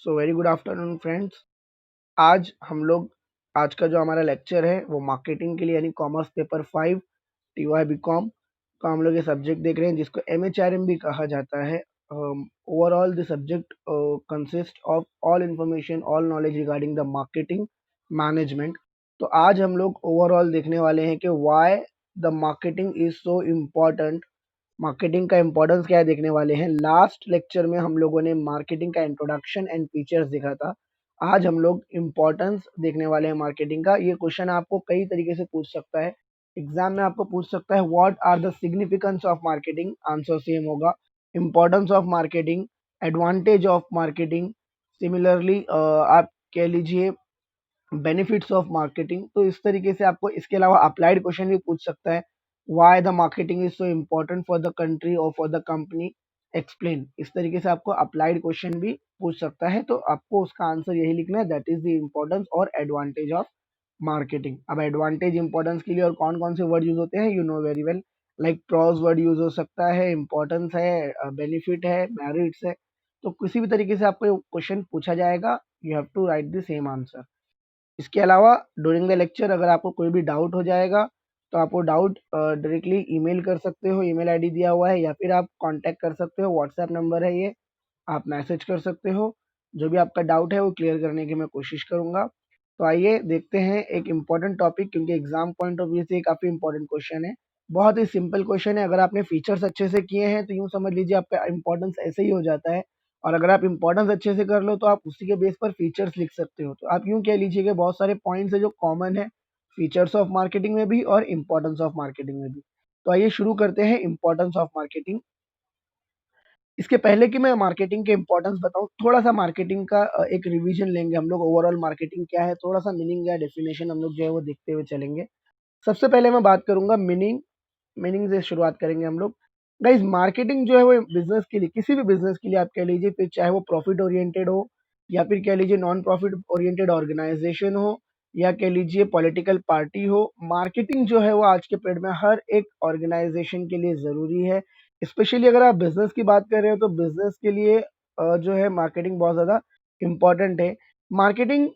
So very good afternoon friends. आज हम लोग आज का जो हमारा लेक्चर है वो मार्केटिंग के लिए यानी कॉमर्स पेपर 5 टीवाई बीकॉम का हम लोग ये सब्जेक्ट देख रहे हैं जिसको एमएचआरएम भी कहा जाता है। Overall the subject consist of all information all knowledge regarding the marketing management. तो आज हम लोग ओवरऑल देखने वाले हैं कि why the marketing is so important. Marketing का इम्पोर्टेंस क्या है देखने वाले हैं। लास्ट लेक्चर में हम लोगों ने मार्केटिंग का इंट्रोडक्शन एंड फीचर्स देखा था। आज हम लोग इम्पोर्टेंस देखने वाले हैं मार्केटिंग का। ये क्वेश्चन आपको कई तरीके से पूछ सकता है। एग्जाम में आपको पूछ सकता है what are the significance of marketing, answer same होगा। Importance of marketing, advantage of marketing, similarly आप कह लीजिए बेनिफिट्स ऑफ मार्केटिंग। तो इस तरीके से आपको इसके अलावा अप्लाइड क्वेश्चन भी पूछ सकता है why the marketing is so important for the country और फॉर द कंपनी, एक्सप्लेन। इस तरीके से आपको अप्लाइड क्वेश्चन भी पूछ सकता है। तो आपको उसका आंसर यही लिखना है, दैट इज द इम्पोर्टेंस और एडवांटेज ऑफ मार्केटिंग। अब एडवांटेज इंपॉर्टेंस के लिए और कौन कौन से वर्ड यूज होते हैं you know very well. Like pros word use हो सकता है, इंपॉर्टेंस है, बेनिफिट है, मेरिट्स है। तो किसी भी तरीके से आपको क्वेश्चन पूछा जाएगा, you have to write the same answer. इसके अलावा ड्यूरिंग द लेक्चर अगर आपको कोई भी डाउट हो जाएगा तो आप वो डाउट डायरेक्टली ईमेल कर सकते हो, ईमेल आईडी दिया हुआ है, या फिर आप कांटेक्ट कर सकते हो, व्हाट्सएप नंबर है ये, आप मैसेज कर सकते हो। जो भी आपका डाउट है वो क्लियर करने की मैं कोशिश करूंगा। तो आइए देखते हैं एक इम्पॉर्टेंट टॉपिक, क्योंकि एग्जाम पॉइंट ऑफ व्यू से काफ़ी इंपॉर्टेंट क्वेश्चन है। बहुत ही सिंपल क्वेश्चन है। अगर आपने फीचर्स अच्छे से किए हैं तो यूँ समझ लीजिए आपका इंपॉर्टेंस ऐसे ही हो जाता है। और अगर आप इंपॉर्टेंस अच्छे से कर लो तो आप उसी के बेस पर फीचर्स लिख सकते हो। तो आप यूँ कह लीजिए कि बहुत सारे पॉइंट्स है जो कॉमन है फीचर्स ऑफ मार्केटिंग में भी और इम्पोर्टेंस ऑफ मार्केटिंग में भी। तो आइए शुरू करते हैं इम्पोर्टेंस ऑफ मार्केटिंग। इसके पहले कि मैं मार्केटिंग के इम्पोर्टेंस बताऊं, थोड़ा सा मार्केटिंग का एक रिवीजन लेंगे हम लोग। ओवरऑल मार्केटिंग क्या है, थोड़ा सा मीनिंग या डेफिनेशन हम लोग जो है वो देखते हुए चलेंगे। सबसे पहले मैं बात करूंगा मीनिंग। मीनिंग से शुरुआत करेंगे हम लोग। गाइज मार्केटिंग जो है वो बिजनेस के लिए, किसी भी बिजनेस के लिए आप कह लीजिए, फिर चाहे वो प्रॉफिट ओरिएंटेड हो या फिर कह लीजिए नॉन प्रॉफिट ओरिएंटेड ऑर्गेनाइजेशन हो या कह लीजिए पॉलिटिकल पार्टी हो, मार्केटिंग जो है वो आज के पीरियड में हर एक ऑर्गेनाइजेशन के लिए ज़रूरी है। स्पेशली अगर आप बिजनेस की बात कर रहे हो तो बिजनेस के लिए जो है मार्केटिंग बहुत ज़्यादा इम्पॉर्टेंट है। मार्केटिंग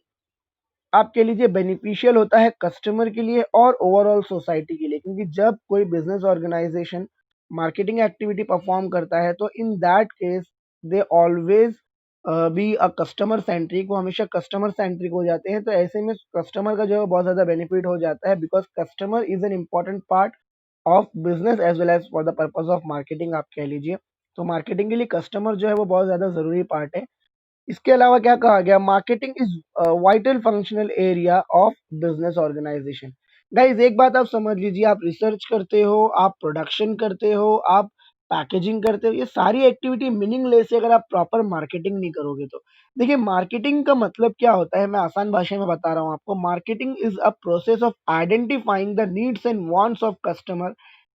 आप कह लीजिए बेनिफिशियल होता है कस्टमर के लिए और ओवरऑल सोसाइटी के लिए, क्योंकि जब कोई business organisation marketing activity perform करता है तो in that case they always be a customer centric, वो हमेशा कस्टमर सेंट्रिक हो जाते हैं। तो ऐसे में कस्टमर का जो है बहुत ज़्यादा बेनिफिट हो जाता है, because customer is an important part of business as well as for the purpose of marketing, आप कह लीजिए। तो मार्केटिंग के लिए कस्टमर जो है वो बहुत ज़्यादा ज़रूरी पार्ट है। इसके अलावा क्या कहा गया, marketing is vital functional area of business organisation. Guys एक बात आप समझ लीजिए, आप रिसर्च करते हो, आप प्रोडक्शन करते हो, आप पैकेजिंग करते हो, ये सारी एक्टिविटी मीनिंगलेस है अगर आप प्रॉपर मार्केटिंग नहीं करोगे तो। देखिए मार्केटिंग का मतलब क्या होता है, मैं आसान भाषा में बता रहा हूँ आपको। Marketing is a process of identifying the needs and wants of customer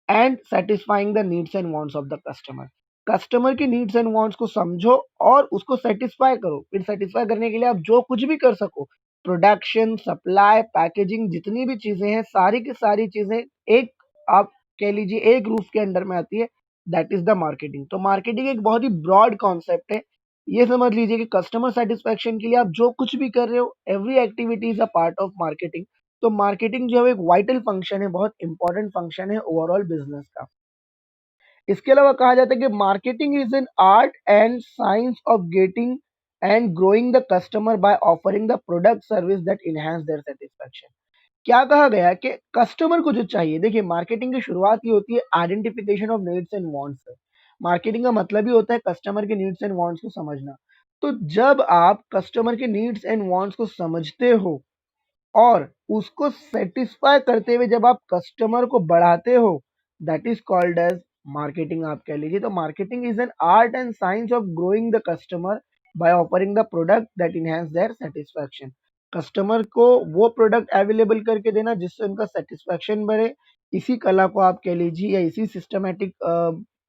and satisfying the needs and wants of the customer. Customer की नीड्स एंड वांट्स को समझो और उसको सेटिस्फाई करो। फिर सेटिस्फाई करने के लिए आप जो कुछ भी कर सको, प्रोडक्शन, सप्लाई, पैकेजिंग, जितनी भी चीजें हैं सारी की सारी चीजें एक, आप कह लीजिए एक रूफ के अंडर में आती है, दैट इज द मार्केटिंग। तो मार्केटिंग एक बहुत ही ब्रॉड कॉन्सेप्ट है। ये समझ लीजिए कि कस्टमर सेटिस्फेक्शन के लिए आप जो कुछ भी कर रहे हो, every activity is a part of marketing. तो मार्केटिंग जो है एक वाइटल फंक्शन है, बहुत इंपॉर्टेंट फंक्शन है ओवरऑल बिजनेस का। इसके अलावा कहा जाता है कि marketing is an art and science of getting and growing the customer by offering the product service that enhance their satisfaction. क्या कहा गया कि कस्टमर को जो चाहिए, देखिए मार्केटिंग की शुरुआत ही होती है identification of needs and wants से। मार्केटिंग का मतलब ही होता है कस्टमर के नीड्स एंड वांट्स को समझना। तो जब आप कस्टमर के नीड्स एंड वांट्स को समझते हो और उसको सेटिस्फाई करते हुए जब आप कस्टमर को बढ़ाते हो, that is called as marketing, आप कह लीजिए। तो marketing is an art and science of growing the customer by offering the product that enhance their satisfaction. Customer को वो प्रोडक्ट अवेलेबल करके देना जिससे उनका सेटिस्फैक्शन बढ़े। इसी कला को आप कह लीजिए या इसी सिस्टमेटिक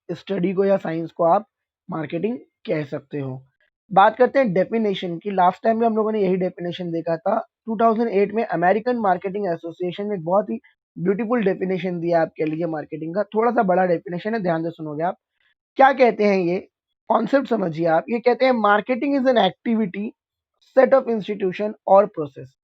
स्टडी को या साइंस को आप मार्केटिंग कह सकते हो। बात करते हैं डेफिनेशन की। लास्ट टाइम भी हम लोगों ने यही डेफिनेशन देखा था। 2008 में अमेरिकन मार्केटिंग एसोसिएशन ने एक बहुत ही ब्यूटीफुल डेफिनेशन दिया, आप कह लीजिए मार्केटिंग का। थोड़ा सा बड़ा डेफिनेशन है, ध्यान से सुनोगे आप। क्या कहते हैं ये, कॉन्सेप्ट समझिए आप, ये कहते हैं marketing is an activity, set of institution और प्रोसेस।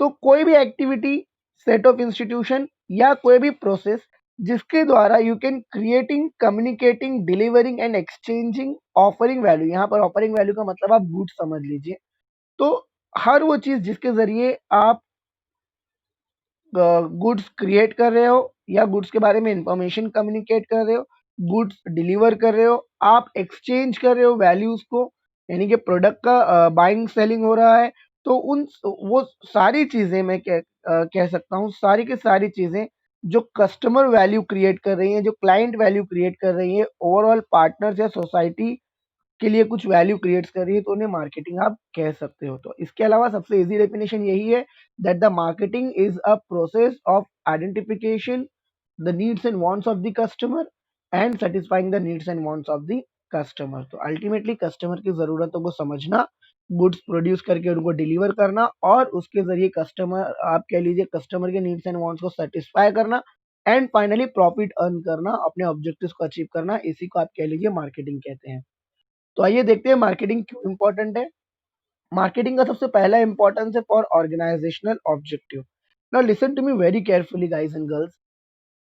तो कोई भी एक्टिविटी, सेट ऑफ इंस्टीट्यूशन या कोई भी प्रोसेस जिसके द्वारा you can creating, communicating, delivering and exchanging offering value. यहाँ पर ऑफरिंग वैल्यू का मतलब आप गुड्स समझ लीजिए। तो हर वो चीज जिसके जरिए आप गुड्स क्रिएट कर रहे हो या गुड्स के बारे में इंफॉर्मेशन कम्युनिकेट कर रहे हो, गुड्स डिलीवर कर रहे हो, आप एक्सचेंज कर रहे हो वैल्यूज को, यानी कि प्रोडक्ट का बाइंग सेलिंग हो रहा है। तो उन वो सारी चीजें मैं कह सकता हूँ, सारी की सारी चीजें जो कस्टमर वैल्यू क्रिएट कर रही हैं, जो क्लाइंट वैल्यू क्रिएट कर रही है, ओवरऑल पार्टनर्स या सोसाइटी के लिए कुछ वैल्यू क्रिएट्स कर रही है, तो उन्हें मार्केटिंग आप कह सकते हो। तो इसके अलावा सबसे इजी डेफिनेशन यही है that the marketing is a process of identification the needs and wants of the customer and satisfying the needs and wants of the customer. तो अल्टीमेटली कस्टमर की जरूरतों को समझना, गुड्स प्रोड्यूस करके उनको डिलीवर करना और उसके जरिए कस्टमर, आप कह लीजिए कस्टमर के नीड्स एंड वांट्स को सेटिस्फाई करना एंड फाइनली प्रॉफिट अर्न करना, अपने ऑब्जेक्टिव्स को अचीव करना, इसी को आप कह लीजिए मार्केटिंग कहते हैं। तो आइए देखते हैं मार्केटिंग क्यों इंपॉर्टेंट है। मार्केटिंग का सबसे पहला इंपॉर्टेंस है for organisational objective. Now listen to me very carefully guys and girls.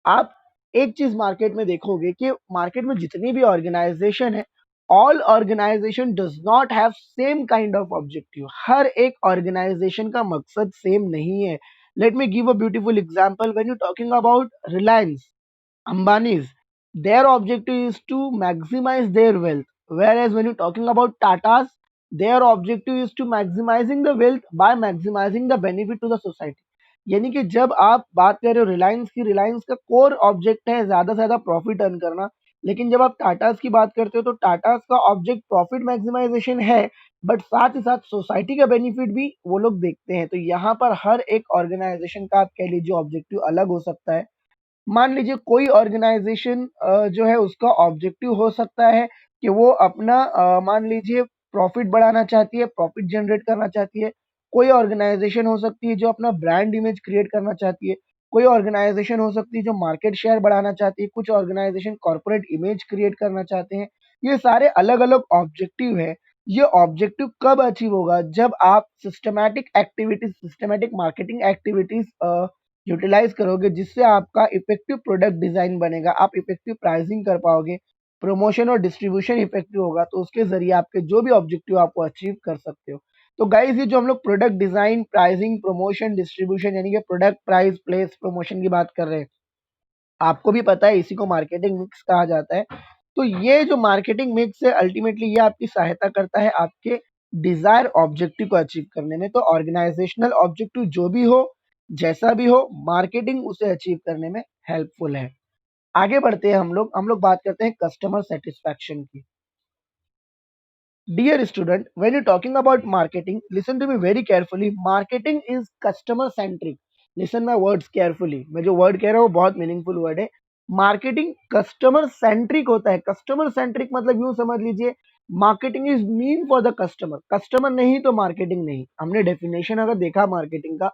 आप एक चीज मार्केट में देखोगे कि मार्केट में जितनी भी ऑर्गेनाइजेशन है, all organisation does not have same kind of objective. हर एक ऑर्गेनाइजेशन का मकसद सेम नहीं है। Let me give a beautiful example. When you talking about Reliance, Ambani's, their objective is to maximize their wealth. Whereas when you're talking about Tata's, their objective is to maximizing the wealth by maximizing the benefit to the society. यानी कि जब आप बात कर रहे हो रिलायंस की, रिलायंस का कोर ऑब्जेक्ट है ज्यादा से ज्यादा प्रॉफिट अर्न करना। लेकिन जब आप टाटास की बात करते हो तो टाटास का ऑब्जेक्ट प्रॉफिट मैक्सिमाइजेशन है, बट साथ ही साथ सोसाइटी का बेनिफिट भी वो लोग देखते हैं। तो यहाँ पर हर एक ऑर्गेनाइजेशन का आप कह लीजिए ऑब्जेक्टिव अलग हो सकता है। मान लीजिए कोई ऑर्गेनाइजेशन जो है उसका ऑब्जेक्टिव हो सकता है कि वो अपना मान लीजिए प्रॉफिट बढ़ाना चाहती है, प्रॉफिट जनरेट करना चाहती है। कोई ऑर्गेनाइजेशन हो सकती है जो अपना ब्रांड इमेज क्रिएट करना चाहती है। कोई ऑर्गेनाइजेशन हो सकती है जो मार्केट शेयर बढ़ाना चाहती है। कुछ ऑर्गेनाइजेशन कॉर्पोरेट इमेज क्रिएट करना चाहते हैं। ये सारे अलग अलग ऑब्जेक्टिव है। ये ऑब्जेक्टिव कब अचीव होगा? जब आप systematic activities, systematic marketing activities utilise करोगे, जिससे आपका इफेक्टिव प्रोडक्ट डिजाइन बनेगा, आप इफेक्टिव प्राइसिंग कर पाओगे, प्रमोशन और डिस्ट्रीब्यूशन इफेक्टिव होगा, तो उसके जरिए आपके जो भी ऑब्जेक्टिव आपको अचीव कर सकते हो। तो गाइस, ये जो हम लोग product design, pricing, promotion, distribution यानी कि प्रोडक्ट प्राइस प्लेस प्रमोशन की बात कर रहे हैं, आपको भी पता है इसी को मार्केटिंग मिक्स कहा जाता है। तो ये जो मार्केटिंग मिक्स है, अल्टीमेटली ये आपकी सहायता करता है आपके डिजायर ऑब्जेक्टिव को अचीव करने में। तो ऑर्गेनाइजेशनल ऑब्जेक्टिव जो भी हो, जैसा भी हो, मार्केटिंग उसे अचीव करने में हेल्पफुल है। आगे बढ़ते हैं हम लोग बात करते हैं कस्टमर सेटिस्फैक्शन की। Dear student, when you're talking about marketing, listen to me very carefully. Marketing is customer centric. Listen my words carefully. मैं जो वर्ड कह रहा हूँ बहुत मीनिंगफुल वर्ड है। मार्केटिंग कस्टमर सेंट्रिक होता है। कस्टमर सेंट्रिक मतलब यूं समझ लीजिए, marketing is mean for the customer. Customer नहीं तो मार्केटिंग नहीं। हमने डेफिनेशन अगर देखा मार्केटिंग का,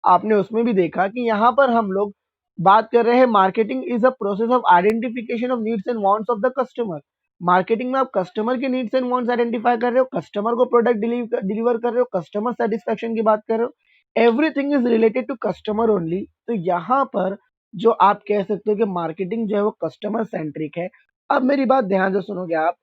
आपने उसमें भी देखा कि यहाँ पर हम लोग बात कर रहे हैं marketing is a process of identification of needs and wants of the customer. Marketing में आप कस्टमर के नीड्स एंड वांट्स आइडेंटिफाई कर रहे हो, कस्टमर को प्रोडक्ट डिलीवर कर रहे हो, कस्टमर सेटिस्फेक्शन की बात कर रहे हो। Everything is related to customer only. तो यहाँ पर जो आप कह सकते हो कि मार्केटिंग जो है वो कस्टमर सेंट्रिक है। अब मेरी बात ध्यान से सुनोगे आप।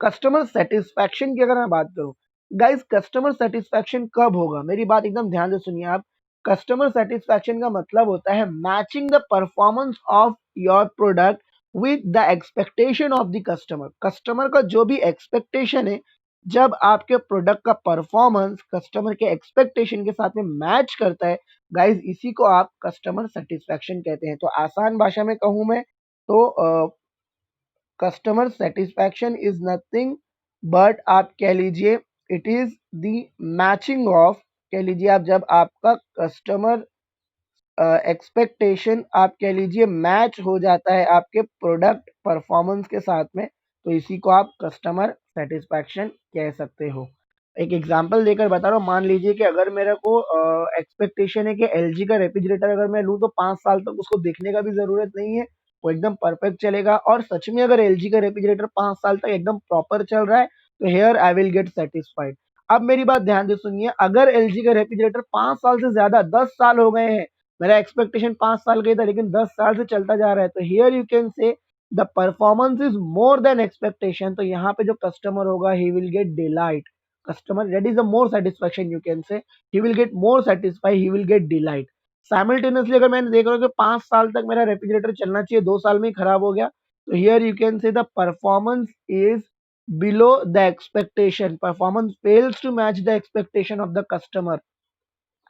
कस्टमर सेटिस्फैक्शन की अगर मैं बात करूं, गाइस कस्टमर सेटिस्फैक्शन कब होगा? मेरी बात एकदम ध्यान से सुनिए आप। कस्टमर सेटिस्फैक्शन का मतलब होता है matching the performance of your product with the expectation of the customer. Customer का जो भी एक्सपेक्टेशन है, जब आपके प्रोडक्ट का परफॉर्मेंस कस्टमर के एक्सपेक्टेशन के साथ में मैच करता है, गाइस इसी को आप कस्टमर सेटिस्फैक्शन कहते हैं। तो आसान भाषा में कहूं मैं तो customer satisfaction is nothing but आप कह लीजिए it is the matching of, कह लीजिए आप जब आपका कस्टमर एक्सपेक्टेशन आप कह लीजिए मैच हो जाता है आपके प्रोडक्ट परफॉर्मेंस के साथ में, तो इसी को आप कस्टमर सेटिस्फैक्शन कह सकते हो। एक एग्जांपल देकर बता रहा हूँ। मान लीजिए कि अगर मेरे को एक्सपेक्टेशन है कि एलजी का रेफ्रिजरेटर अगर मैं लूँ तो 5 साल तक उसको देखने का भी जरूरत नहीं है, वो एकदम परफेक्ट चलेगा। और सच में अगर एलजी का रेफ्रिजरेटर 5 साल तक एकदम प्रॉपर चल रहा है तो here I will get satisfied. अब मेरी बात ध्यान से सुनिए, अगर एलजी का रेफ्रिजरेटर 5 साल से ज़्यादा 10 साल हो गए हैं, मेरा एक्सपेक्टेशन 5 साल का ही था लेकिन 10 साल से चलता जा रहा है, तो हियर यू कैन से the performance is more than expectation. तो यहाँ पे जो कस्टमर होगा he will get delight, customer that is the more satisfaction you can से, he will get more satisfy, he will get delight. Simultaneously अगर मैंने देख रहा हूँ कि 5 साल तक मेरा रेफ्रिजरेटर चलना चाहिए, 2 साल में ही खराब हो गया, तो हियर यू कैन से the performance is below the expectation, performance fails to match the expectation of the customer।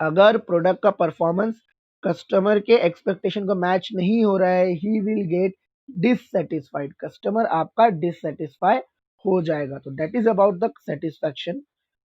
अगर प्रोडक्ट का परफॉर्मेंस कस्टमर के एक्सपेक्टेशन को मैच नहीं हो रहा है, he will get dissatisfied, customer आपका डिससेटिस्फाई हो जाएगा। तो that is about the satisfaction.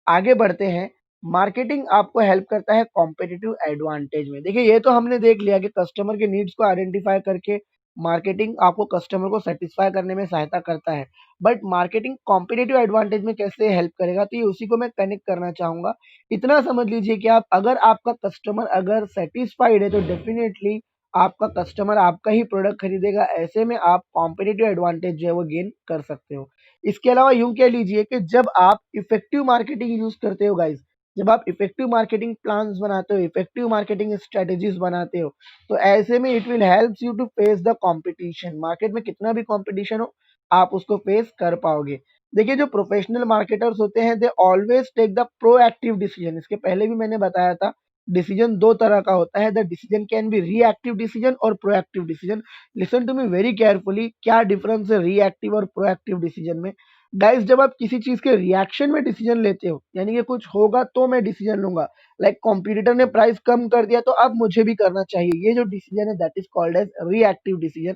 आगे बढ़ते हैं। मार्केटिंग आपको हेल्प करता है कॉम्पिटिटिव एडवांटेज में। देखिए ये तो हमने देख लिया कि कस्टमर के नीड्स को आइडेंटिफाई करके मार्केटिंग आपको कस्टमर को सेटिस्फाई करने में सहायता करता है। बट मार्केटिंग कॉम्पिटिटिव एडवांटेज में कैसे हेल्प करेगा, तो ये उसी को मैं कनेक्ट करना चाहूंगा। इतना समझ लीजिए कि आप अगर आपका कस्टमर अगर सेटिस्फाइड है तो डेफिनेटली आपका कस्टमर आपका ही प्रोडक्ट खरीदेगा। ऐसे में आप कॉम्पिटिटिव एडवांटेज जो है वो गेन कर सकते हो। इसके अलावा यूं कह लीजिए कि जब आप इफेक्टिव मार्केटिंग यूज करते हो गाइस, जब आप इफेक्टिव मार्केटिंग प्लान्स बनाते हो, इफेक्टिव मार्केटिंग स्ट्रेटेजीज बनाते हो, तो ऐसे में it will helps you to face the competition. Market में कितना भी कंपटीशन हो आप उसको फेस कर पाओगे। देखिए जो प्रोफेशनल मार्केटर्स होते हैं they always take the proactive decision. इसके पहले भी मैंने बताया था डिसीजन दो तरह का होता है, the decision can be reactive decision और proactive decision. Listen to me very carefully, क्या डिफरेंस है रिएक्टिव और प्रोएक्टिव डिसीजन में। गाइस जब आप किसी चीज के रिएक्शन में डिसीजन लेते हो, यानी कि कुछ होगा तो मैं डिसीजन लूंगा, लाइक कॉम्पिटिटर ने प्राइस कम कर दिया तो अब मुझे भी करना चाहिए, ये जो डिसीजन है that is called as reactive decision.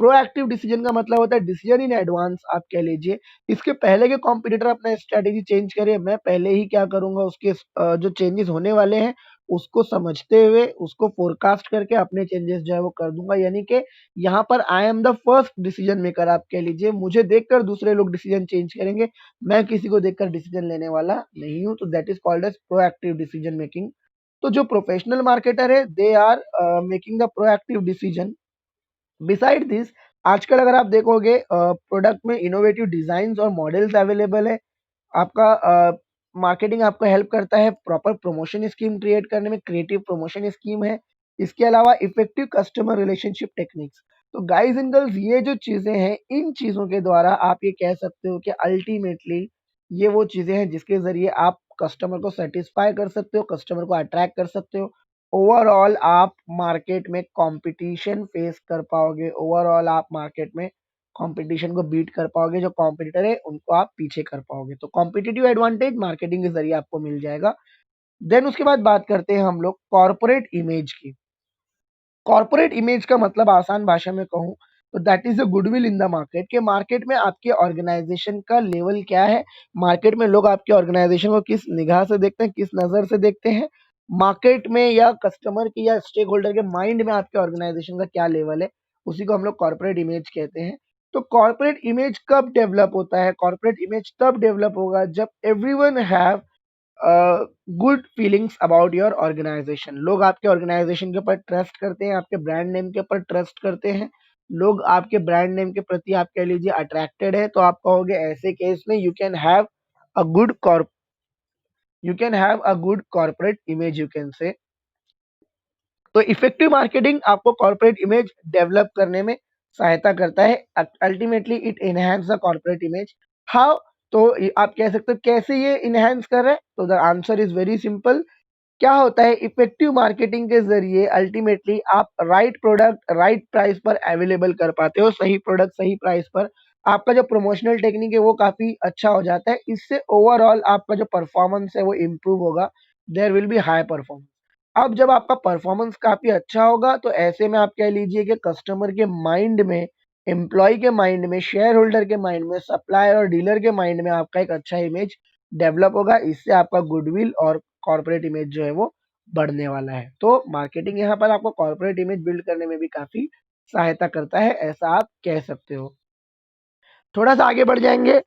Proactive decision का मतलब होता है डिसीजन इन एडवांस, आप कह लीजिए इसके पहले के कॉम्पिटिटर अपना स्ट्रेटेजी चेंज करे, मैं पहले ही क्या करूंगा उसके जो चेंजेस होने वाले हैं उसको समझते हुए उसको फोरकास्ट करके अपने चेंजेस जो है वो कर दूंगा। यानी कि यहाँ पर I am the first decision maker, आप कह लीजिए मुझे देखकर दूसरे लोग डिसीजन चेंज करेंगे, मैं किसी को देखकर डिसीजन लेने वाला नहीं हूँ। तो that is called as proactive decision making. तो जो प्रोफेशनल मार्केटर है they are making the proactive decision. Beside this आजकल अगर आप देखोगे प्रोडक्ट में इनोवेटिव डिजाइन और मॉडल्स अवेलेबल है। आपका मार्केटिंग आपको हेल्प करता है प्रॉपर प्रमोशन स्कीम क्रिएट करने में, क्रिएटिव प्रमोशन स्कीम है। इसके अलावा इफेक्टिव कस्टमर रिलेशनशिप टेक्निक्स। तो गाइस एंड गर्ल्स ये जो चीजें हैं, इन चीजों के द्वारा आप ये कह सकते हो कि अल्टीमेटली ये वो चीजें हैं जिसके जरिए आप कस्टमर को सेटिस्फाई कर सकते हो, कस्टमर को अट्रैक्ट कर सकते हो। ओवरऑल आप मार्केट में कंपटीशन फेस कर पाओगे, ओवरऑल आप मार्केट में कंपटीशन को बीट कर पाओगे, जो कॉम्पिटिटर है उनको आप पीछे कर पाओगे। तो कॉम्पिटिटिव एडवांटेज मार्केटिंग के जरिए आपको मिल जाएगा। देन उसके बाद बात करते हैं हम लोग कॉर्पोरेट इमेज की। कॉर्पोरेट इमेज का मतलब आसान भाषा में कहूँ तो that is a goodwill in the market, के मार्केट में आपके ऑर्गेनाइजेशन का लेवल क्या है, मार्केट में लोग आपके ऑर्गेनाइजेशन को किस निगाह से देखते हैं, किस नज़र से देखते हैं, मार्केट में या कस्टमर की या स्टेक होल्डर के माइंड में आपके ऑर्गेनाइजेशन का क्या लेवल है, उसी को हम लोग कॉर्पोरेट इमेज कहते हैं। तो कॉर्पोरेट इमेज कब डेवलप होता है, कॉर्पोरेट इमेज तब डेवलप होगा जब everyone have good feelings about your organisation. लोग आपके ऑर्गेनाइजेशन के ऊपर ट्रस्ट करते हैं, आपके ब्रांड नेम के ऊपर ट्रस्ट करते हैं, लोग आपके ब्रांड नेम के प्रति आप कह लीजिए अट्रैक्टेड है। तो आप कहोगे ऐसे केस में you can have a good corporate image you can से। तो इफेक्टिव मार्केटिंग आपको कॉर्पोरेट इमेज डेवलप करने में सहायता करता है। Ultimately it enhance the corporate image. How, तो आप कह सकते हो कैसे ये इनहेंस कर रहा है, तो the answer is very simple. क्या होता है इफेक्टिव मार्केटिंग के जरिए अल्टीमेटली आप राइट प्रोडक्ट राइट प्राइस पर अवेलेबल कर पाते हो, सही प्रोडक्ट सही प्राइस पर। आपका जो प्रमोशनल टेक्निक है वो काफी अच्छा हो जाता है, इससे ओवरऑल आपका जो परफॉर्मेंस है वो इम्प्रूव होगा, there will be high performance. अब जब आपका परफॉर्मेंस काफी अच्छा होगा तो ऐसे में आप कह लीजिए कि कस्टमर के माइंड में, एम्प्लॉय के माइंड में, शेयर होल्डर के माइंड में, सप्लायर और डीलर के माइंड में आपका एक अच्छा इमेज डेवलप होगा। इससे आपका गुडविल और कॉर्पोरेट इमेज जो है वो बढ़ने वाला है। तो मार्केटिंग यहाँ पर आपको कॉर्पोरेट इमेज बिल्ड करने में भी काफी सहायता करता है, ऐसा आप कह सकते हो। थोड़ा सा आगे बढ़ जाएंगे,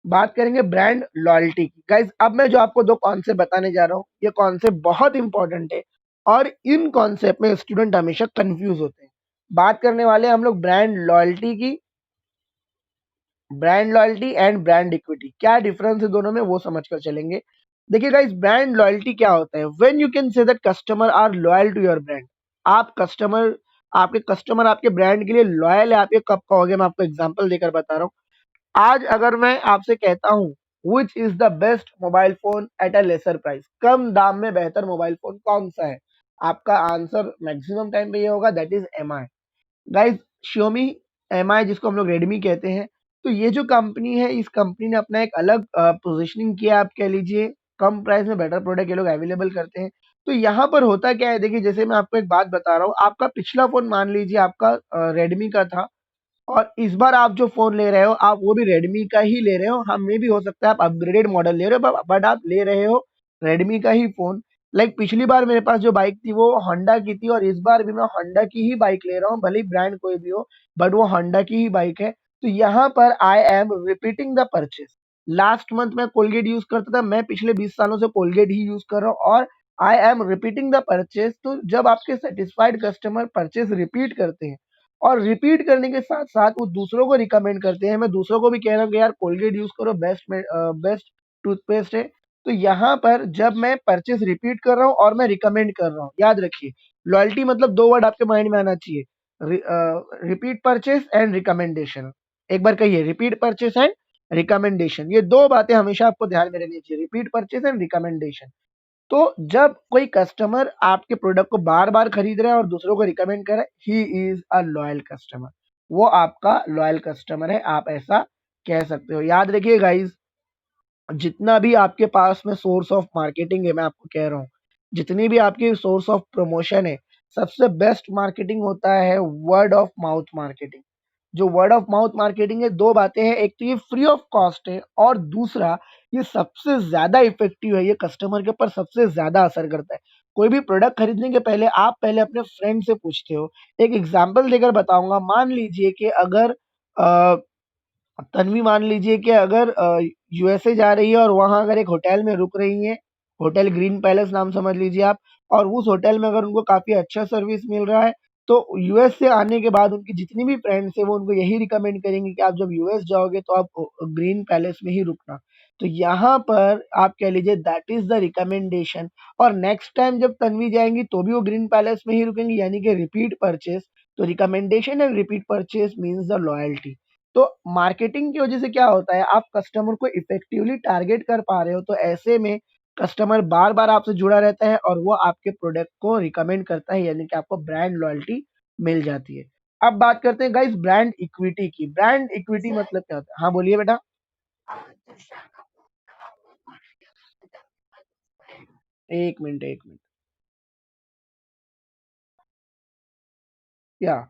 बात करेंगे ब्रांड लॉयल्टी की। गाइज अब मैं जो आपको दो कॉन्सेप्ट बताने जा रहा हूँ, ये कॉन्सेप्ट बहुत इंपॉर्टेंट है और इन कॉन्सेप्ट में स्टूडेंट हमेशा कंफ्यूज होते हैं। बात करने वाले हैं हम लोग brand loyalty and brand equity. क्या डिफरेंस है दोनों में वो समझकर चलेंगे। देखिए गाइस, ब्रांड लॉयल्टी क्या होता है? When you can say that customer are loyal to your brand. आप कस्टमर आपके कस्टमर आपके ब्रांड के लिए लॉयल है। आप ये कब कहोगे? मैं आपको एग्जांपल देकर बता रहा हूँ। आज अगर मैं आपसे कहता हूँ which is the best mobile phone at a lesser price, कम दाम में बेहतर मोबाइल फोन कौन सा है? आपका आंसर मैक्सिमम टाइम पे ये होगा, that is M I. Guys, Xiaomi, MI जिसको हम लोग रेडमी कहते हैं, तो ये जो कंपनी है, इस कंपनी ने अपना एक अलग पोजीशनिंग किया, आप कह लीजिए। कम प्राइस में बेटर प्रोडक्ट ये लोग अवेलेबल करते हैं। तो यहाँ पर होता क्या है, देखिए जैसे मैं आपको एक बात बता रहा हूँ, आपका पिछला फोन मान लीजिए आपका रेडमी का था, और इस बार आप जो फ़ोन ले रहे हो, आप वो भी रेडमी का ही ले रहे हो। हाँ, मे बी हो सकता है आप अपग्रेडेड मॉडल ले रहे हो, बट आप ले रहे हो रेडमी का ही फ़ोन। लाइक पिछली बार मेरे पास जो बाइक थी वो होंडा की थी, और इस बार भी मैं होंडा की ही बाइक ले रहा हूँ, भले ही ब्रांड कोई भी हो, बट वो होंडा की ही बाइक है। तो यहाँ पर I am repeating the purchase. Last month मैं कोलगेट यूज़ करता था, मैं पिछले 20 सालों से कोलगेट ही यूज़ कर रहा हूँ, और I am repeating the purchase. तो जब आपके सैटिस्फाइड कस्टमर परचेज़ रिपीट करते हैं, और रिपीट करने के साथ-साथ वो दूसरों को रिकमेंड करते हैं। मैं दूसरों को भी कह रहा हूँ कि यार कोलगेट यूज़ करो, बेस्ट टूथपेस्ट है। तो यहाँ पर जब मैं परचेज़ रिपीट कर रहा हूँ और मैं रिकमेंड कर रहा हूँ, याद रखिए, लॉयल्टी मतलब 2 वर्ड आपके माइंड में आना चाहिए। Repeat purchase and recommendation. एक बार कहिए, रिपीट परचेज़ एंड रिकमेंडेशन। ये 2 बातें हमेशा आपको ध्यान में रखनी चाहिए, रिपीट परचेज़ एंड रिकमेंडेशन। तो जब कोई कस्टमर आपके प्रोडक्ट को बार-बार खरीद रहा है और दूसरों को रिकमेंड कर रहा है, he is a loyal customer. वो आपका लॉयल कस्टमर है, आप ऐसा कह सकते हो। याद रखिए गाइज़, जितना भी आपके पास में सोर्स ऑफ मार्केटिंग है, मैं आपको कह रहा हूँ, जितनी भी आपकी सोर्स ऑफ प्रमोशन है, सबसे बेस्ट मार्केटिंग होता है वर्ड ऑफ माउथ मार्केटिंग। जो वर्ड ऑफ माउथ मार्केटिंग है, 2 बातें हैं, एक तो ये फ्री ऑफ कॉस्ट है, और दूसरा ये सबसे ज़्यादा इफ़ेक्टिव है, ये कस्टमर के ऊपर सबसे ज़्यादा असर करता है। कोई भी प्रोडक्ट खरीदने के पहले आप पहले अपने फ्रेंड से पूछते हो। एक एग्ज़ाम्पल देकर बताऊँगा, मान लीजिए कि अगर अ तन्वी मान लीजिए कि अगर यूएसए जा रही है और वहाँ अगर एक होटल में रुक रही हैं, होटल ग्रीन पैलेस नाम समझ लीजिए आप, और उस होटल में अगर उनको काफ़ी अच्छा सर्विस मिल रहा है, तो यूएस से आने के बाद उनकी जितनी भी फ्रेंड्स हैं, वो उनको यही रिकमेंड करेंगी कि आप जब यूएस जाओगे तो आप ग्रीन पैलेस में ही रुकना। तो यहाँ पर आप कह लीजिए दैट इज़ द रिकमेंडेशन, और नेक्स्ट टाइम जब तन्वी जाएँगी तो भी वो ग्रीन पैलेस में ही रुकेंगी, यानी कि रिपीट परचेज़। तो recommendation and repeat purchase means the loyalty. तो मार्केटिंग की वजह से क्या होता है, आप कस्टमर को इफेक्टिवली टारगेट कर पा रहे हो, तो ऐसे में कस्टमर बार-बार आपसे जुड़ा रहता है और वो आपके प्रोडक्ट को रिकमेंड करता है, यानी कि आपको ब्रांड लॉयल्टी मिल जाती है। अब बात करते हैं गाइस ब्रांड इक्विटी की। ब्रांड इक्विटी मतलब क्या होता है? हाँ, बोलिए बेटा। 1 मिनट, 1 मिनट। या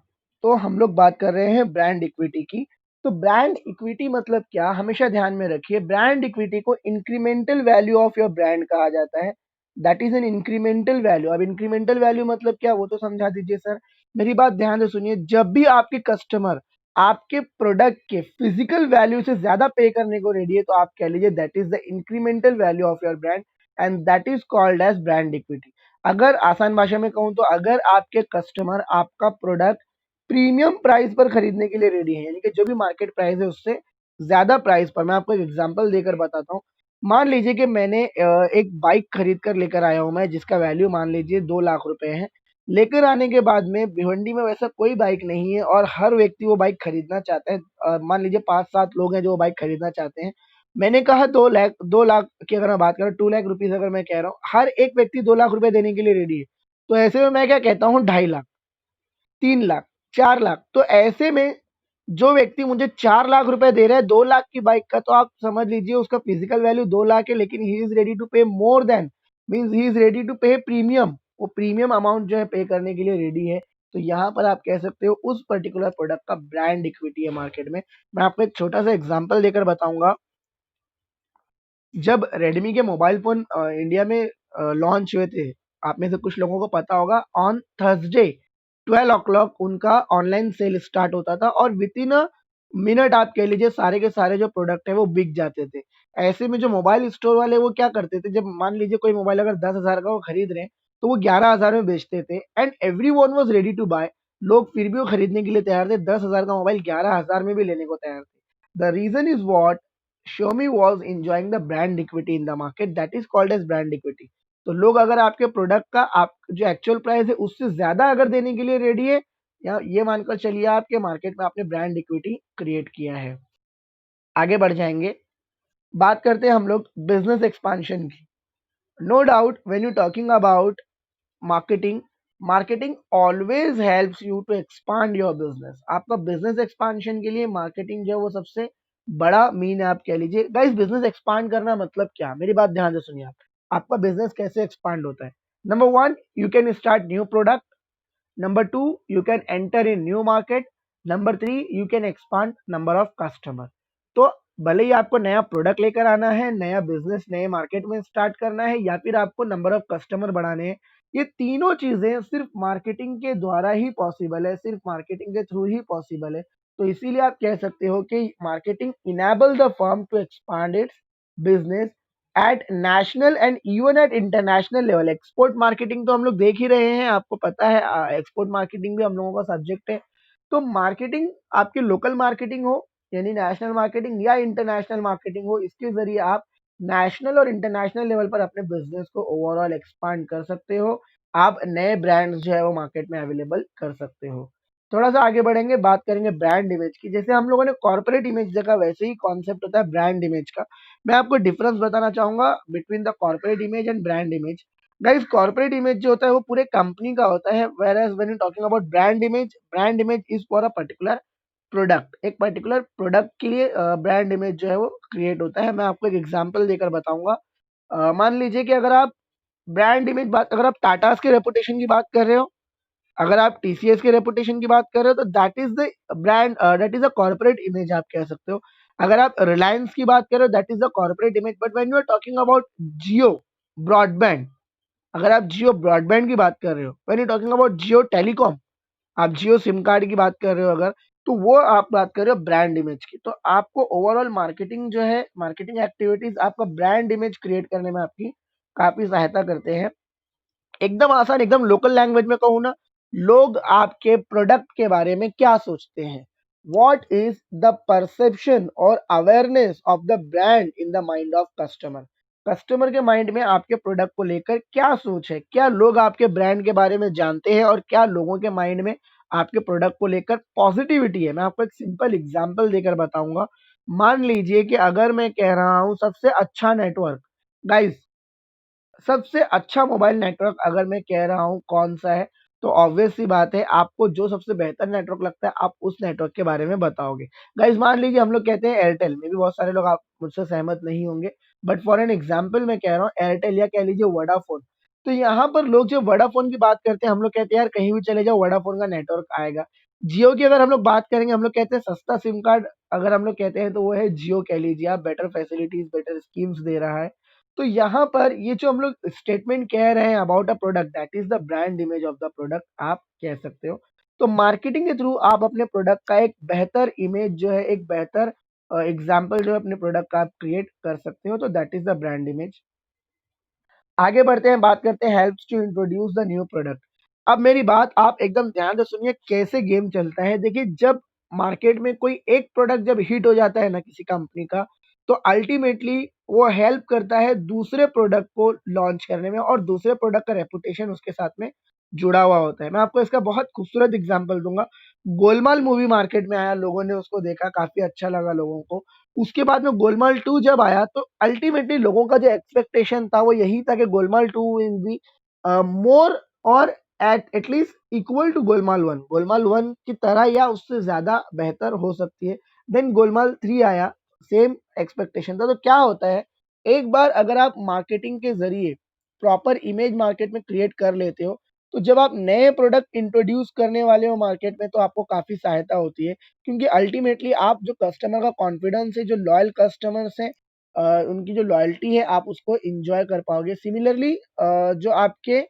तो हम लोग बात कर रहे हैं ब्रांड इक्विटी की। तो ब्रांड इक्विटी मतलब क्या, हमेशा ध्यान में रखिए, ब्रांड इक्विटी को incremental value of your brand कहा जाता है। That is an incremental value. अब इंक्रीमेंटल वैल्यू मतलब क्या, वो तो समझा दीजिए सर। मेरी बात ध्यान से सुनिए, जब भी आपके कस्टमर आपके प्रोडक्ट के फिजिकल वैल्यू से ज्यादा पे करने को रेडी है, तो आप कह लीजिए that is the incremental value of your brand, and that is called as brand equity. अगर आसान भाषा में कहूँ, तो अगर आपके कस्टमर आपका प्रोडक्ट प्रीमियम प्राइस पर खरीदने के लिए रेडी है, यानी कि जो भी मार्केट प्राइस है उससे ज़्यादा प्राइस पर, मैं आपको एक एग्जांपल देकर बताता हूँ। मान लीजिए कि मैंने एक बाइक खरीद कर लेकर आया हूँ मैं, जिसका वैल्यू मान लीजिए 2 लाख रुपए है। लेकर आने के बाद में भिवंडी में वैसा कोई बाइक नहीं है, और हर व्यक्ति वो बाइक खरीदना चाहता है। मान लीजिए 5-7 लोग हैं जो वो बाइक खरीदना चाहते हैं। मैंने कहा 2 लाख की अगर मैं बात करूँ, 2 लाख रुपीज़ अगर मैं कह रहा हूँ, हर एक व्यक्ति 2 लाख रुपए देने के लिए रेडी है। तो ऐसे में मैं क्या कहता हूँ, 2.5 लाख, 3 लाख, 4 लाख। तो ऐसे में जो व्यक्ति मुझे 4 लाख रुपए दे रहा है 2 लाख की बाइक का, तो आप समझ लीजिए उसका फिजिकल वैल्यू 2 लाख है, लेकिन ही is ready to pay more than, means he is ready to pay premium. वो प्रीमियम अमाउंट जो है पे करने के लिए रेडी है। तो यहाँ पर आप कह सकते हो उस पर्टिकुलर प्रोडक्ट का ब्रांड इक्विटी है मार्केट में। मैं आपको एक छोटा सा एग्जांपल देकर बताऊंगा। जब रेडमी के मोबाइल फ़ोन इंडिया में लॉन्च हुए थे, आप में से कुछ लोगों को पता होगा, ऑन थर्सडे 12 o'clock उनका ऑनलाइन सेल स्टार्ट होता था, और विथिन अ मिनट आप कह लीजिए सारे के सारे जो प्रोडक्ट है वो बिक जाते थे। ऐसे में जो मोबाइल स्टोर वाले वो क्या करते थे, जब मान लीजिए कोई मोबाइल अगर 10,000 का वो खरीद रहे हैं, तो वो 11,000 में बेचते थे, and everyone was ready to buy. लोग फिर भी वो खरीदने के लिए तैयार थे। 10,000 का मोबाइल 11,000 में भी लेने को तैयार थे। The reason is what, Xiaomi was enjoying the brand equity in the market, that is called as brand equity। तो लोग अगर आपके प्रोडक्ट का आप जो एक्चुअल प्राइस है उससे ज्यादा अगर देने के लिए रेडी है, या ये मानकर चलिए आपके मार्केट में आपने ब्रांड इक्विटी क्रिएट किया है। आगे बढ़ जाएंगे, बात करते हैं हम लोग बिजनेस एक्सपांशन की। No doubt when you talking about marketing, marketing always helps you to expand your business. आपका बिजनेस एक्सपांशन के लिए मार्केटिंग जो है वो सबसे बड़ा मीन है, आप कह लीजिए। गाइस, बिजनेस एक्सपांड करना मतलब क्या, मेरी बात ध्यान से सुनिए। आप आपका बिजनेस कैसे एक्सपांड होता है? Number one, you can start new product. Number two, you can enter in new market. Number three, you can expand number of customer। तो भले ही आपको नया प्रोडक्ट लेकर आना है, नया बिजनेस नए मार्केट में स्टार्ट करना है, या फिर आपको नंबर ऑफ कस्टमर बढ़ाने हैं, ये तीनों चीजें सिर्फ मार्केटिंग के द्वारा ही पॉसिबल है, सिर्फ मार्केटिंग के थ्रू ही पॉसिबल है। तो इसीलिए आप कह सकते हो कि marketing enable the firm to expand its business at national and even at international level. Export marketing तो हम लोग देख ही रहे हैं, आपको पता है एक्सपोर्ट मार्केटिंग भी हम लोगों का सब्जेक्ट है। तो मार्केटिंग आपकी लोकल मार्केटिंग हो, यानी नेशनल मार्केटिंग, या इंटरनेशनल मार्केटिंग हो, इसके जरिए आप नेशनल और इंटरनेशनल लेवल पर अपने बिजनेस को ओवरऑल एक्सपांड कर सकते हो। आप नए ब्रांड्स जो है वो मार्केट में अवेलेबल कर सकते हो। थोड़ा सा आगे बढ़ेंगे, बात करेंगे ब्रांड इमेज की। जैसे हम लोगों ने कॉर्पोरेट इमेज देखा, वैसे ही कॉन्सेप्ट होता है ब्रांड इमेज का। मैं आपको डिफरेंस बताना चाहूंगा between the corporate image and brand image. Guys, corporate image जो होता है वो पूरे कंपनी का होता है, whereas when you talking about brand image, brand image is for a particular product. एक पर्टिकुलर प्रोडक्ट के लिए ब्रांड इमेज जो है वो क्रिएट होता है। मैं आपको एक एग्जांपल देकर बताऊंगा। मान लीजिए कि अगर आप ब्रांड इमेज बात, अगर आप टाटास के रेपुटेशन की बात कर रहे हो, अगर आप टीसीएस के रेपुटेशन की बात कर रहे हो, तो that is the brand, that is a corporate image आप कह सकते हो। अगर आप रिलायंस की बात कर रहे हो, that is the corporate image. But when you are talking about Jio broadband, अगर आप जियो ब्रॉडबैंड की बात कर रहे हो, when you talking about Jio telecom, आप जियो सिम कार्ड की बात कर रहे हो अगर, तो वो आप बात कर रहे हो ब्रांड इमेज की। तो आपको ओवरऑल मार्केटिंग जो है, मार्केटिंग एक्टिविटीज आपका ब्रांड इमेज क्रिएट करने में आपकी काफी सहायता करते हैं। एकदम आसान, एकदम लोकल लैंग्वेज में कहूँ ना, लोग आपके प्रोडक्ट के बारे में क्या सोचते हैं? वॉट इज द परसेप्शन और awareness of the brand in the mind of customer? Customer के माइंड में आपके प्रोडक्ट को लेकर क्या सोच है, क्या लोग आपके ब्रांड के बारे में जानते हैं, और क्या लोगों के माइंड में आपके प्रोडक्ट को लेकर पॉजिटिविटी है? मैं आपको एक सिंपल एग्जांपल देकर बताऊंगा। मान लीजिए कि अगर मैं कह रहा हूं सबसे अच्छा नेटवर्क, गाइस, सबसे अच्छा मोबाइल नेटवर्क अगर मैं कह रहा हूँ कौन सा है, तो ऑब्वियस सी बात है, आपको जो सबसे बेहतर नेटवर्क लगता है आप उस नेटवर्क के बारे में बताओगे। गाइस, मान लीजिए हम लोग कहते हैं एयरटेल, में भी बहुत सारे लोग आप मुझसे सहमत नहीं होंगे, बट फॉर एन एग्जांपल मैं कह रहा हूँ एयरटेल, या कह लीजिए वोडाफोन। तो यहाँ पर लोग जो वोडाफोन की बात करते हैं, हम लोग कहते हैं यार कहीं भी चले जाओ वोडाफोन का नेटवर्क आएगा। जियो की अगर हम लोग बात करेंगे, हम लोग कहते हैं सस्ता सिम कार्ड अगर हम लोग कहते हैं तो वो है जियो, कह लीजिए आप, बेटर फैसिलिटीज बेटर स्कीम्स दे रहा है। तो यहाँ पर ये जो हम लोग स्टेटमेंट कह रहे हैं about a product, that is the brand image of the product, आप कह सकते हो। तो मार्केटिंग के थ्रू आप अपने प्रोडक्ट का एक बेहतर इमेज जो है, एक बेहतर एग्जाम्पल जो है अपने प्रोडक्ट का आप क्रिएट कर सकते हो। तो that is the brand image. आगे बढ़ते हैं, बात करते हैं helps to introduce the new product. अब मेरी बात आप एकदम ध्यान से सुनिए, कैसे गेम चलता है। देखिए, जब मार्केट में कोई एक प्रोडक्ट जब हिट हो जाता है ना किसी कंपनी का, तो अल्टीमेटली वो हेल्प करता है दूसरे प्रोडक्ट को लॉन्च करने में, और दूसरे प्रोडक्ट का रेपुटेशन उसके साथ में जुड़ा हुआ होता है। मैं आपको इसका बहुत खूबसूरत एग्जांपल दूंगा। गोलमाल मूवी मार्केट में आया, लोगों ने उसको देखा, काफी अच्छा लगा लोगों को। उसके बाद में गोलमाल 2 जब आया, तो अल्टीमेटली लोगों का जो एक्सपेक्टेशन था वो यही था कि गोलमाल 2 विल बी मोर और at least equal to Golmaal 1, Golmaal 1 की तरह या उससे ज़्यादा बेहतर हो सकती है। देन गोलमाल 3 आया, सेम एक्सपेक्टेशन था। तो क्या होता है, एक बार अगर आप मार्केटिंग के ज़रिए प्रॉपर इमेज मार्केट में क्रिएट कर लेते हो, तो जब आप नए प्रोडक्ट इंट्रोड्यूस करने वाले हो मार्केट में, तो आपको काफ़ी सहायता होती है। क्योंकि अल्टीमेटली आप जो कस्टमर का कॉन्फिडेंस है, जो लॉयल कस्टमर्स हैं, उनकी जो लॉयल्टी है, आप उसको एंजॉय कर पाओगे। सिमिलरली जो आपके,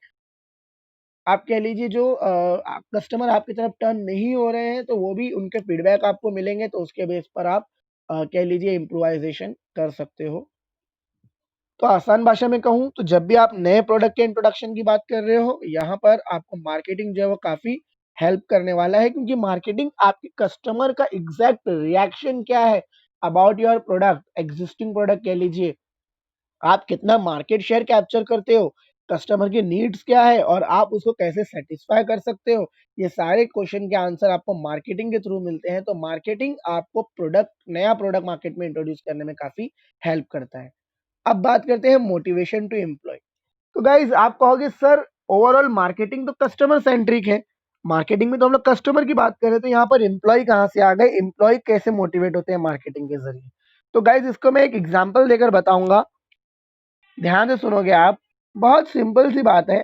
आप कह लीजिए जो कस्टमर आपकी तरफ टर्न नहीं हो रहे हैं, तो वो भी उनके फीडबैक आपको मिलेंगे, तो उसके बेस पर आप कह लीजिए इम्प्रोवाइजेशन कर सकते हो। तो आसान भाषा में कहूँ तो जब भी आप नए प्रोडक्ट के इंट्रोडक्शन की बात कर रहे हो, यहाँ पर आपको मार्केटिंग जो है वो काफ़ी हेल्प करने वाला है, क्योंकि मार्केटिंग आपके कस्टमर का एग्जैक्ट रिएक्शन क्या है about your product, existing product कह लीजिए, आप कितना मार्केट शेयर कैप्चर करते हो, कस्टमर की नीड्स क्या है और आप उसको कैसे सेटिस्फाई कर सकते हो, ये सारे क्वेश्चन के आंसर आपको मार्केटिंग के थ्रू मिलते हैं। तो मार्केटिंग आपको नया प्रोडक्ट मार्केट में इंट्रोड्यूस करने में काफी हेल्प करता है। अब बात करते हैं मोटिवेशन टू एम्प्लॉय। तो गाइज आप कहोगे सर ओवरऑल मार्केटिंग तो कस्टमर सेंट्रिक है, मार्केटिंग में तो हम लोग कस्टमर की बात कर रहे थे, तो यहाँ पर एम्प्लॉय कहाँ से आ गए, एम्प्लॉय कैसे मोटिवेट होते हैं मार्केटिंग के जरिए। तो गाइज इसको मैं एक एग्जांपल देकर बताऊंगा, ध्यान से सुनोगे आप। बहुत सिंपल सी बात है,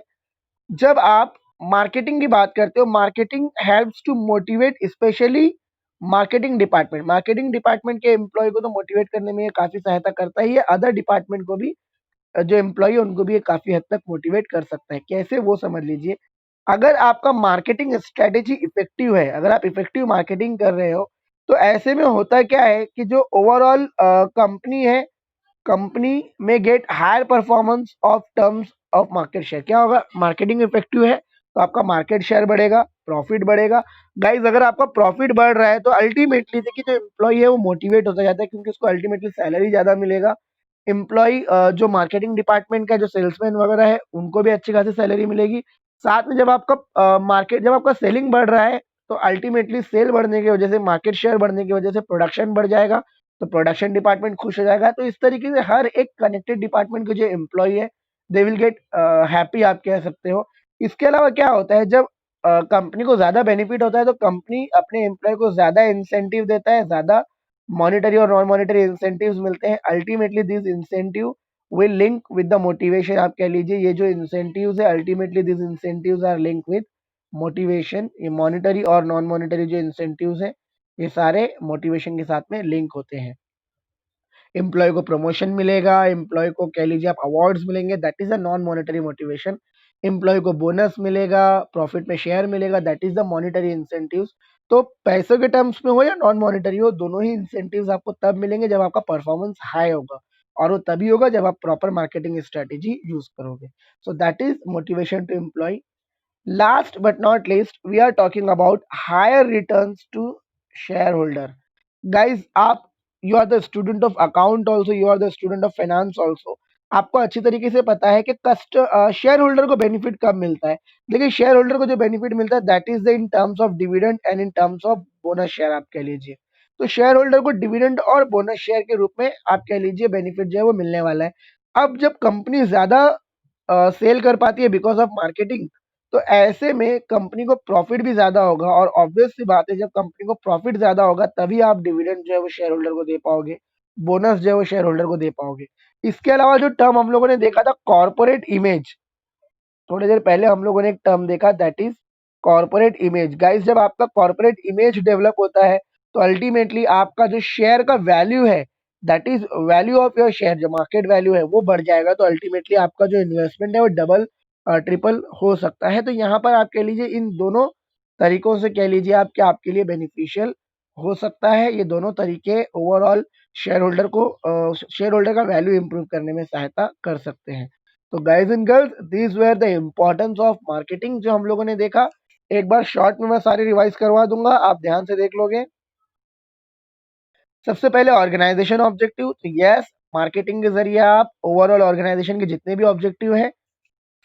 जब आप मार्केटिंग की बात करते हो, marketing helps to motivate specially marketing department के एम्प्लॉय को तो मोटिवेट करने में ये काफी सहायता करता ही है, अदर डिपार्टमेंट को भी, जो एम्प्लॉय है उनको भी ये काफी हद तक मोटिवेट कर सकता है। कैसे, वो समझ लीजिए। अगर आपका मार्केटिंग स्ट्रेटेजी इफेक्टिव है, अगर आप इफेक्टिव मार्केटिंग कर रहे हो, तो ऐसे में होता क्या है कि जो ओवरऑल कंपनी है, कंपनी में get higher performance of terms of market share. क्या होगा, मार्केटिंग इफेक्टिव है तो आपका मार्केट शेयर बढ़ेगा, प्रॉफिट बढ़ेगा। गाइज अगर आपका प्रॉफिट बढ़ रहा है तो अल्टीमेटली देखिए जो एम्प्लॉय है वो मोटिवेट होता जाता है, क्योंकि उसको अल्टीमेटली सैलरी ज्यादा मिलेगा। एम्प्लॉय जो मार्केटिंग डिपार्टमेंट का जो सेल्समैन वगैरह है उनको भी अच्छी खासी सैलरी मिलेगी। साथ में जब आपका सेलिंग बढ़ रहा है तो अल्टीमेटली सेल बढ़ने की वजह से, मार्केट शेयर बढ़ने की वजह से प्रोडक्शन बढ़ जाएगा, तो प्रोडक्शन डिपार्टमेंट खुश हो जाएगा। तो इस तरीके से हर एक कनेक्टेड डिपार्टमेंट के जो एम्प्लॉय है दे विल गेट हैप्पी, आप कह सकते हो। इसके अलावा क्या होता है, जब कंपनी को ज्यादा बेनिफिट होता है तो कंपनी अपने एम्प्लॉय को ज्यादा इंसेंटिव देता है, ज्यादा मॉनिटरी और नॉन मॉनिटरी इंसेंटिव्स मिलते हैं। Ultimately this incentive will link with the motivation, आप कह लीजिए ये जो इंसेंटिव्स है ultimately this incentives are link with motivation. ये मॉनिटरी और नॉन मॉनिटरी जो इंसेंटिव्स है ये सारे मोटिवेशन के साथ में लिंक होते हैं। एम्प्लॉय को प्रमोशन मिलेगा, एम्प्लॉय को कह लीजिए आप अवार्ड्स मिलेंगे, that is a non monetary motivation. Employ को बोनस मिलेगा, प्रॉफिट में शेयर मिलेगा, that is the monetary incentives. तो पैसों के टर्म्स में हो या नॉन मॉनेटरी हो, दोनों ही इंसेंटिव्स आपको तब मिलेंगे जब आपका परफॉर्मेंस हाई होगा, और वो तभी होगा जब आप प्रॉपर मार्केटिंग स्ट्रेटेजी यूज करोगे। So that is motivation to employ. Last but not least we are talking about higher returns to share holder. Guys आप, you are the student of account also, you are the student of finance also, आपको अच्छी तरीके से पता है कि share holder को benefit कब मिलता है। देखिए शेयर होल्डर को जो बेनिफिट मिलता है that is the in terms of dividend and in terms of bonus share, आप कह लीजिए। तो शेयर होल्डर को डिविडेंड और बोनस शेयर के रूप में आप कह लीजिए बेनिफिट जो है वो मिलने वाला है। अब जब कंपनी ज्यादा सेल कर पाती है बिकॉज ऑफ मार्केटिंग, तो ऐसे में कंपनी को प्रॉफिट भी ज्यादा होगा, और ऑब्वियस सी बात है जब कंपनी को प्रॉफिट ज्यादा होगा तभी आप डिविडेंड जो है वो शेयर होल्डर को दे पाओगे, बोनस जो है वो शेयर होल्डर को दे पाओगे। इसके अलावा जो टर्म हम लोगों ने देखा था कॉर्पोरेट इमेज, थोड़ी देर पहले हम लोगों ने एक टर्म देखा that is corporate image. Guys जब आपका कॉर्पोरेट इमेज डेवलप होता है तो अल्टीमेटली आपका जो शेयर का वैल्यू है, that is value of your share, जो मार्केट वैल्यू है वो बढ़ जाएगा, तो अल्टीमेटली आपका जो इन्वेस्टमेंट है वो डबल ट्रिपल हो सकता है। तो यहाँ पर आप कह लीजिए इन दोनों तरीकों से कह लीजिए आप क्या आपके लिए बेनिफिशियल हो सकता है। ये दोनों तरीके ओवरऑल शेयर होल्डर का वैल्यू इंप्रूव करने में सहायता कर सकते हैं। तो guys and girls these were the importance of marketing जो हम लोगों ने देखा। एक बार शॉर्ट में मैं सारी रिवाइज करवा दूंगा, आप ध्यान से देख लोगे। सबसे पहले ऑर्गेनाइजेशन ऑब्जेक्टिव, तो यस मार्केटिंग के जरिए आप ओवरऑल ऑर्गेनाइजेशन के जितने भी ऑब्जेक्टिव हैं,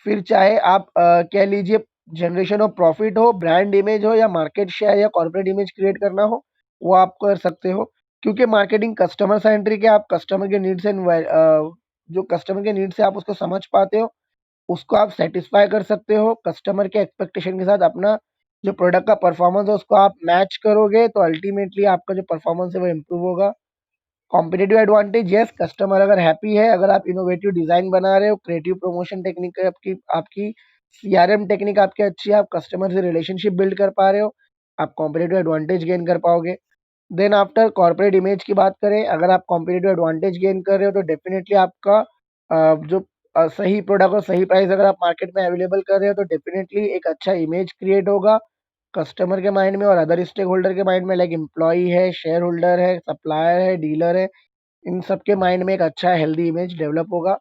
फिर चाहे आप कह लीजिए जनरेशन ऑफ प्रॉफिट हो, ब्रांड इमेज हो, या मार्केट शेयर या कॉर्पोरेट इमेज क्रिएट करना हो, वो आप कर सकते हो। क्योंकि मार्केटिंग कस्टमर सेंट्रिक है, आप कस्टमर के नीड्स एंड जो कस्टमर के नीड्स है आप उसको समझ पाते हो, उसको आप सेटिस्फाई कर सकते हो, कस्टमर के एक्सपेक्टेशन के साथ अपना जो प्रोडक्ट का परफॉर्मेंस है उसको आप मैच करोगे, तो अल्टीमेटली आपका जो परफॉर्मेंस है वो इम्प्रूव होगा। कॉम्पिटिटिव एडवांटेज, यस कस्टमर अगर हैप्पी है, अगर आप इनोवेटिव डिजाइन बना रहे हो, क्रिएटिव प्रमोशन टेक्निक है आपकी आपकी सीआरएम टेक्निक आपकी अच्छी है, आप कस्टमर से रिलेशनशिप बिल्ड कर पा रहे हो, आप कॉम्पिटिटिव एडवांटेज गेन कर पाओगे। देन आफ्टर कॉर्पोरेट इमेज की बात करें, अगर आप कॉम्पिटिटिव एडवांटेज गेन कर रहे हो तो डेफिनेटली आपका जो सही प्रोडक्ट और सही प्राइस अगर आप मार्केट में अवेलेबल कर रहे हो तो डेफिनेटली एक अच्छा इमेज क्रिएट होगा कस्टमर के माइंड में और अदर स्टेक होल्डर के माइंड में, लाइक एम्प्लॉई है, शेयर होल्डर है, सप्लायर है, डीलर है, इन सबके माइंड में एक अच्छा हेल्दी इमेज डेवलप होगा।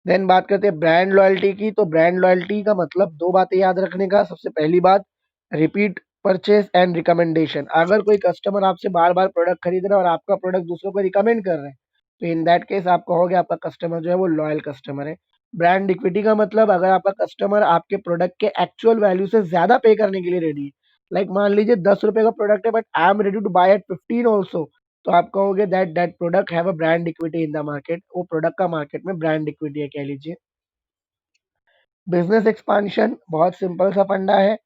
देन बात करते हैं ब्रांड लॉयल्टी की, तो ब्रांड लॉयल्टी का मतलब दो बातें याद रखने का। सबसे पहली बात, रिपीट परचेज एंड रिकमेंडेशन। अगर कोई कस्टमर आपसे बार-बार प्रोडक्ट खरीद रहा है और आपका प्रोडक्ट दूसरों को रिकमेंड कर रहे हैं, तो इन दैट केस आप कहोगे आपका कस्टमर जो है वो लॉयल कस्टमर है। ब्रांड इक्विटी का मतलब अगर आपका कस्टमर आपके प्रोडक्ट के एक्चुअल वैल्यू से ज़्यादा पे करने के लिए रेडी है। लाइक मान लीजिए ₹10 का प्रोडक्ट है but I am ready to buy at 15 also, तो आप कहोगे that that product have a brand equity in the market. वो प्रोडक्ट का मार्केट में ब्रांड इक्विटी है कह लीजिए। बिज़नेस एक्सपांशन बहुत सिंपल सा फंडा है।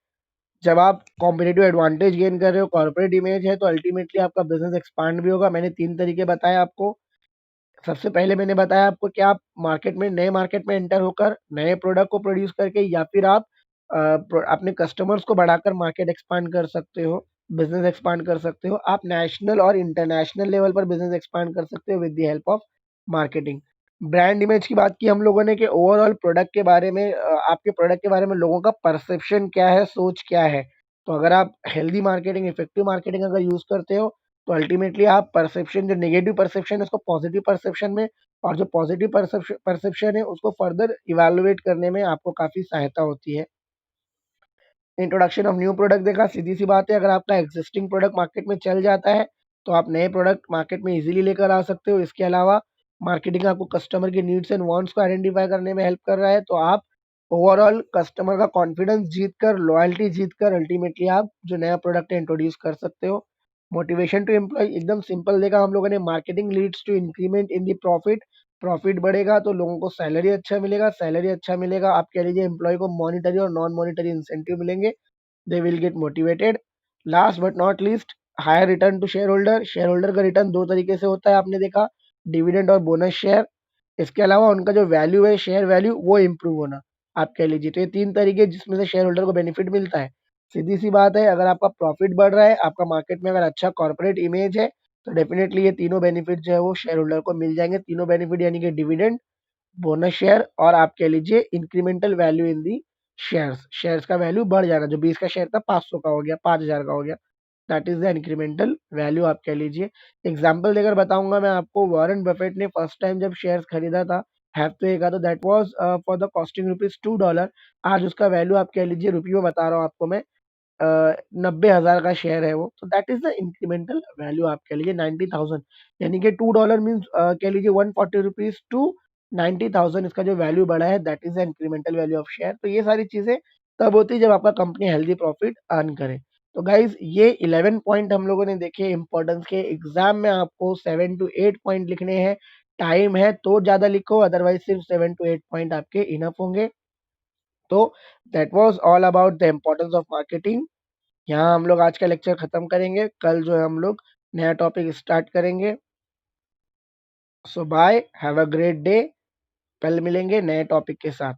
जब आप कॉम्पिटिटिव एडवांटेज गेन कर रहे हो, कॉर्पोरेट इमेज है, तो अल्टीमेटली आपका बिज़नेस एक्सपांड भी होगा। मैंने 3 तरीके बताए आपको। सबसे पहले मैंने बताया आपको कि आप नए मार्केट में एंटर होकर नए प्रोडक्ट को प्रोड्यूस करके या फिर आप अपने कस्टमर्स को बढ़ाकर मार्केट एक्सपांड कर सकते हो, बिज़नेस एक्सपांड कर सकते हो। आप नेशनल और इंटरनेशनल लेवल पर बिज़नेस एक्सपांड कर सकते हो with the help of marketing. Brand image की बात की हम लोगों ने कि ओवरऑल प्रोडक्ट के बारे में आपके प्रोडक्ट के बारे में लोगों का परसेप्शन क्या है, सोच क्या है। तो अगर आप हेल्दी मार्केटिंग, इफेक्टिव मार्केटिंग अगर यूज़ करते हो, तो अल्टीमेटली आप परसेप्शन जो नेगेटिव परसेप्शन है उसको पॉजिटिव परसेप्शन में, और जो पॉजिटिव परसेप्शन है उसको फर्दर इवैल्यूएट करने में आपको काफ़ी सहायता होती है। इंट्रोडक्शन ऑफ न्यू प्रोडक्ट देखा, सीधी-सी बात है, अगर आपका एक्जिस्टिंग प्रोडक्ट मार्केट में चल जाता है, तो आप नए प्रोडक्ट मार्केट में ईज़िली लेकर आ सकते हो। इसके अलावा मार्केटिंग आपको कस्टमर के नीड्स एंड वांट्स को आइडेंटिफ़ाई करने में हेल्प कर रहा है, तो आप ओवरऑल कस्टमर का कॉन्फिडेंस जीतकर, लॉयल्टी जीतकर अल्टीमेटली आप जो नया प्रोडक्ट है इंट्रोड्यूस कर सकते हो। मोटिवेशन टू एम्प्लॉयी एकदम सिंपल देखा हम लोगों ने, marketing leads to increment in the profit. Profit बढ़ेगा तो लोगों को सैलरी अच्छा मिलेगा, सैलरी अच्छा मिलेगा, आप कह लीजिए एम्प्लॉयी को मॉनेटरी और नॉन मॉनेटरी इंसेंटिव मिलेंगे। They will get motivated. Last but not least, higher return to share holder. Share holder का रिटर्न दो तरीके से होता है, आपने देखा, डिविडेंड और बोनस शेयर। इसके अलावा उनका जो वैल्यू है, शेयर वैल्यू, वो इम्प्रूव होना, आप कह लीजिए। तो ये तीन तरीके जिसमें से शेयर होल्डर को बेनिफिट मिलता है। सीधी सी बात है, अगर आपका प्रॉफिट बढ़ रहा है, आपका मार्केट में अगर अच्छा कॉर्पोरेट इमेज है, तो डेफिनेटली ये तीनों बेनिफिट जो है वो शेयर होल्डर को मिल जाएंगे। तीनों बेनिफिट यानी कि डिविडेंड, बोनस शेयर और आप कह लीजिए incremental value in the shares. Shares का वैल्यू बढ़ जाना, जो 20 का शेयर था 500 का हो गया, 5000 का हो गया। That is the incremental value, आप कह लीजिए। एग्जांपल देकर बताऊंगा मैं आपको, वॉरेन बफेट ने फर्स्ट टाइम जब शेयर्स खरीदा था हैथवे का, तो that was for the costing rupees $2। आज उसका वैल्यू आप कह लीजिए, रुपये में बता रहा हूँ आपको मैं, 90,000 का शेयर है वो, तो that is the incremental value, आप कह लीजिए 90,000। यानी कि $2 मीन्स कह लीजिए 140 रुपीज टू 90,000, इसका जो वैल्यू बढ़ा है that is the incremental value of share. तो ये सारी चीजें तब होती है जब आपका कंपनी हेल्दी प्रॉफिट अर्न करे। तो गाइज ये 11 पॉइंट हम लोगों ने देखे इंपॉर्टेंस के। एग्जाम में आपको 7 to 8 पॉइंट लिखने हैं। टाइम है तो ज्यादा लिखो, अदरवाइज सिर्फ 7 to 8 पॉइंट आपके इनफ होंगे। तो that was all about the importance of marketing. यहाँ हम लोग आज का लेक्चर खत्म करेंगे। कल जो है हम लोग नया टॉपिक स्टार्ट करेंगे। So bye, have a great day. कल मिलेंगे नए टॉपिक के साथ।